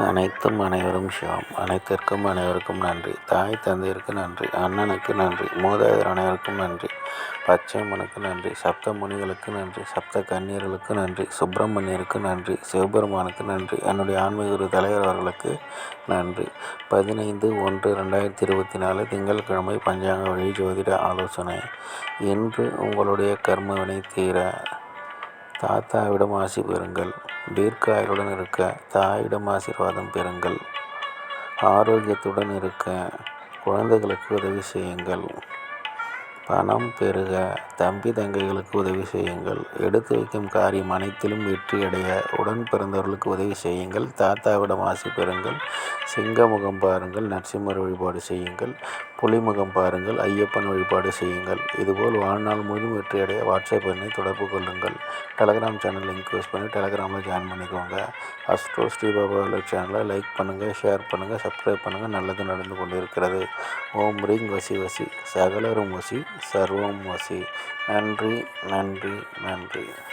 அனைத்தும் அனைவரும் சிவம். அனைத்திற்கும் அனைவருக்கும் நன்றி. தாய் தந்தையருக்கு நன்றி. அண்ணனுக்கு நன்றி. மூதாதையர் அனைவருக்கும் நன்றி. பச்சையம்மனுக்கு நன்றி. சப்த முனிகளுக்கு நன்றி. சப்த கன்னியர்களுக்கு நன்றி. சுப்பிரமணியருக்கு நன்றி. சிவபெருமானுக்கு நன்றி. என்னுடைய ஆன்மீக குரு தலைவர் அவர்களுக்கு நன்றி. 15/1/2024 திங்கட்கிழமை பஞ்சாங்க வழி ஜோதிட ஆலோசனை. இன்று உங்களுடைய கர்மவினை தீர தாத்தாவிடம் ஆசி பெறுங்கள். தீர்க்காயுடன் இருக்க தாயிடம் ஆசீர்வாதம் பெறுங்கள். ஆரோக்கியத்துடன் இருக்க குழந்தைகளுக்கு உதவி செய்யுங்கள். பணம் பெருக தம்பி தங்கைகளுக்கு உதவி செய்யுங்கள். எடுத்து வைக்கும் காரியம் அனைத்திலும் வெற்றியடைய உடன் பிறந்தவர்களுக்கு உதவி செய்யுங்கள். தாத்தாவிடம் ஆசி பெறுங்கள். சிங்கமுகம் பாருங்கள். நரசிம்மர் வழிபாடு செய்யுங்கள். புலிமுகம் பாருங்கள். ஐயப்பன் வழிபாடு செய்யுங்கள். இதுபோல் வாழ்நாள் முழுவதும் வெற்றியடைய வாட்ஸ்அப் எண்ணை தொடர்பு கொள்ளுங்கள். டெலகிராம் சேனல் லிங்க் யூஸ் பண்ணி டெலகிராமில் ஜாயின் பண்ணிக்கோங்க. அஸ்ட்ரோ ஸ்ரீபாபா சேனலை லைக் பண்ணுங்கள், ஷேர் பண்ணுங்கள், சப்ஸ்கிரைப் பண்ணுங்கள். நல்லது நடந்து கொண்டிருக்கிறது. ஓம் ரீங் வசி வசி சகலரும் வசி சர்வம் வசி. நன்றி நன்றி நன்றி.